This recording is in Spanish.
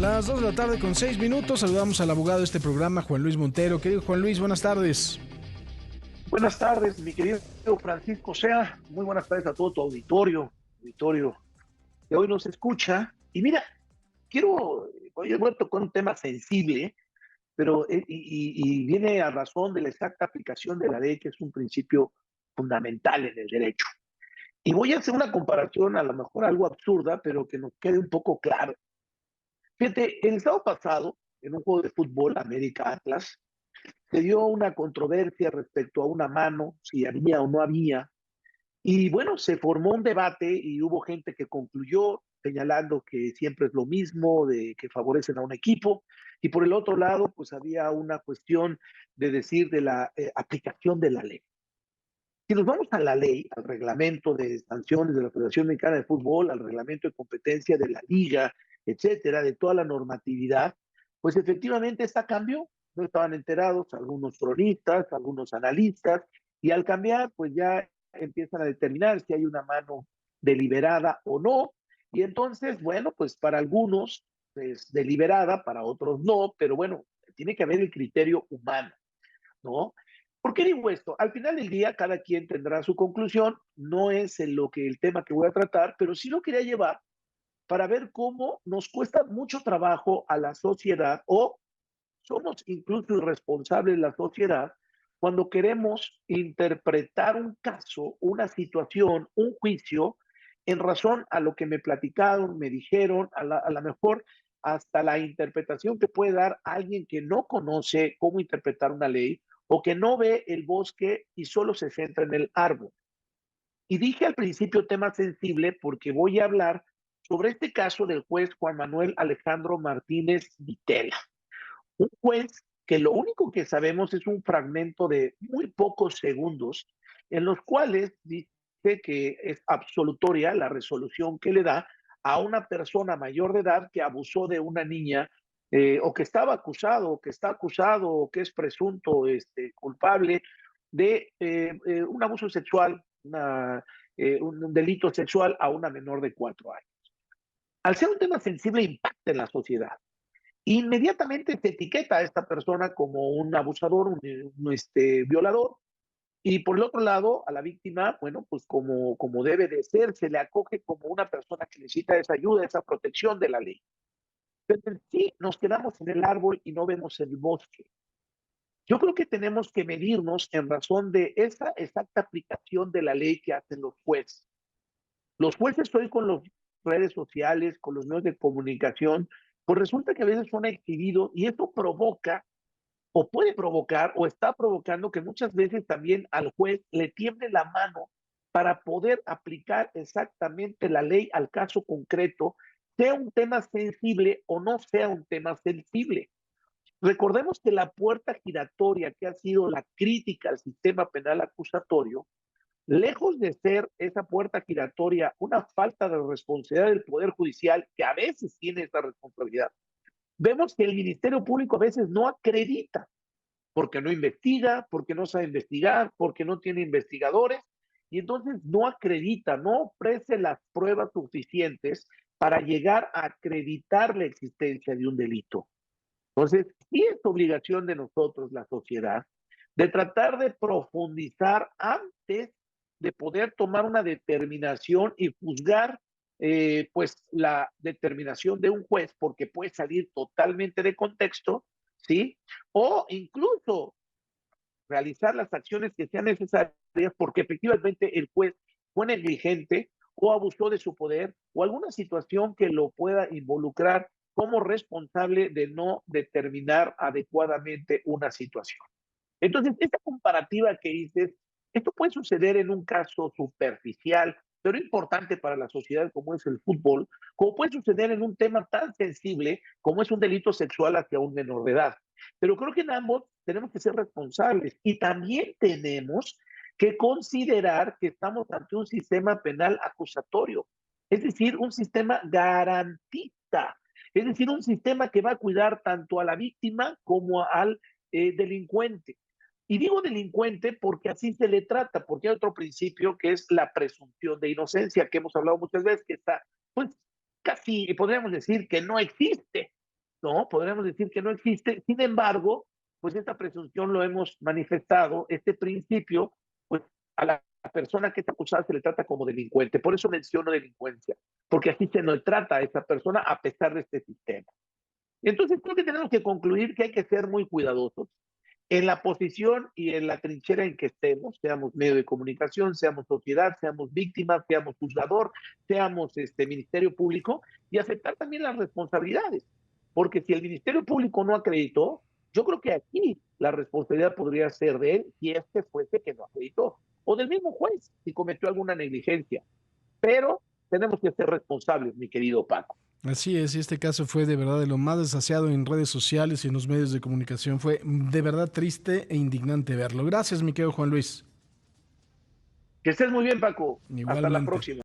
Las 2 de la tarde con 6 minutos. Saludamos al abogado de este programa, Juan Luis Montero. Querido Juan Luis, buenas tardes. Buenas tardes, mi querido Francisco Sea. Muy buenas tardes a todo tu auditorio que hoy nos escucha. Y mira, hoy he vuelto con un tema sensible, pero y viene a razón de la exacta aplicación de la ley, que es un principio fundamental en el derecho. Y voy a hacer una comparación, a lo mejor algo absurda, pero que nos quede un poco claro. Fíjate, el sábado pasado, en un juego de fútbol, América Atlas, se dio una controversia respecto a una mano, si había o no había. Y bueno, se formó un debate y hubo gente que concluyó señalando que siempre es lo mismo, de que favorecen a un equipo. Y por el otro lado, pues había una cuestión de decir de la aplicación de la ley. Si nos vamos a la ley, al reglamento de sanciones de la Federación Mexicana de Fútbol, al reglamento de competencia de la liga, etcétera, de toda la normatividad, pues efectivamente esta cambió. No estaban enterados algunos cronistas, algunos analistas, y al cambiar, pues ya empiezan a determinar si hay una mano deliberada o no. Y entonces, bueno, pues para algunos es deliberada, para otros no, pero bueno, tiene que haber el criterio humano, ¿no? ¿Por qué digo esto? Al final del día, cada quien tendrá su conclusión, no es en lo que el tema que voy a tratar, pero sí lo quería llevar para ver cómo nos cuesta mucho trabajo a la sociedad o somos incluso irresponsables la sociedad cuando queremos interpretar un caso, una situación, un juicio en razón a lo que me platicaron, me dijeron, a la mejor hasta la interpretación que puede dar alguien que no conoce cómo interpretar una ley o que no ve el bosque y solo se centra en el árbol. Y dije al principio tema sensible porque voy a hablar sobre este caso del juez Juan Manuel Alejandro Martínez Vitela, un juez que lo único que sabemos es un fragmento de muy pocos segundos en los cuales dice que es absolutoria la resolución que le da a una persona mayor de edad que abusó de una niña o que estaba acusado, o que está acusado, o que es presunto culpable de un abuso sexual, un delito sexual a una menor de 4 años. Al ser un tema sensible, impacta en la sociedad. Inmediatamente se etiqueta a esta persona como un abusador, un violador, y por el otro lado, a la víctima, bueno, pues como debe de ser, se le acoge como una persona que necesita esa ayuda, esa protección de la ley. Pero en sí nos quedamos en el árbol y no vemos el bosque. Yo creo que tenemos que medirnos en razón de esa exacta aplicación de la ley que hacen los jueces. Los jueces hoy con las redes sociales, con los medios de comunicación, pues resulta que a veces son exhibidos y esto provoca o puede provocar o está provocando que muchas veces también al juez le tiemble la mano para poder aplicar exactamente la ley al caso concreto, sea un tema sensible o no sea un tema sensible. Recordemos que la puerta giratoria que ha sido la crítica al sistema penal acusatorio, lejos de ser esa puerta giratoria una falta de responsabilidad del Poder Judicial, que a veces tiene esa responsabilidad, vemos que el Ministerio Público a veces no acredita porque no investiga, porque no sabe investigar, porque no tiene investigadores, y entonces no acredita, no ofrece las pruebas suficientes para llegar a acreditar la existencia de un delito. Entonces, sí es obligación de nosotros, la sociedad, de tratar de profundizar antes de poder tomar una determinación y juzgar pues la determinación de un juez, porque puede salir totalmente de contexto, ¿sí? O incluso realizar las acciones que sean necesarias porque efectivamente el juez fue negligente o abusó de su poder o alguna situación que lo pueda involucrar como responsable de no determinar adecuadamente una situación. Entonces, esta comparativa que dices, esto puede suceder en un caso superficial, pero importante para la sociedad como es el fútbol, como puede suceder en un tema tan sensible como es un delito sexual hacia un menor de edad. Pero creo que en ambos tenemos que ser responsables y también tenemos que considerar que estamos ante un sistema penal acusatorio, es decir, un sistema garantista, es decir, un sistema que va a cuidar tanto a la víctima como al delincuente. Y digo delincuente porque así se le trata, porque hay otro principio que es la presunción de inocencia, que hemos hablado muchas veces, que está, pues, casi podríamos decir que no existe. ¿no? Podríamos decir que no existe. Sin embargo, pues esta presunción lo hemos manifestado, este principio, pues a la persona que está acusada se le trata como delincuente. Por eso menciono delincuencia, porque así se nos trata a esa persona a pesar de este sistema. Entonces creo que tenemos que concluir que hay que ser muy cuidadosos en la posición y en la trinchera en que estemos, seamos medio de comunicación, seamos sociedad, seamos víctimas, seamos juzgador, seamos Ministerio Público, y aceptar también las responsabilidades. Porque si el Ministerio Público no acreditó, yo creo que aquí la responsabilidad podría ser de él si este fuese que no acreditó, o del mismo juez si cometió alguna negligencia. Pero tenemos que ser responsables, mi querido Paco. Así es, y este caso fue de verdad de lo más desaseado en redes sociales y en los medios de comunicación. Fue de verdad triste e indignante verlo. Gracias, mi querido Juan Luis. Que estés muy bien, Paco. Hasta la Igualmente. próxima.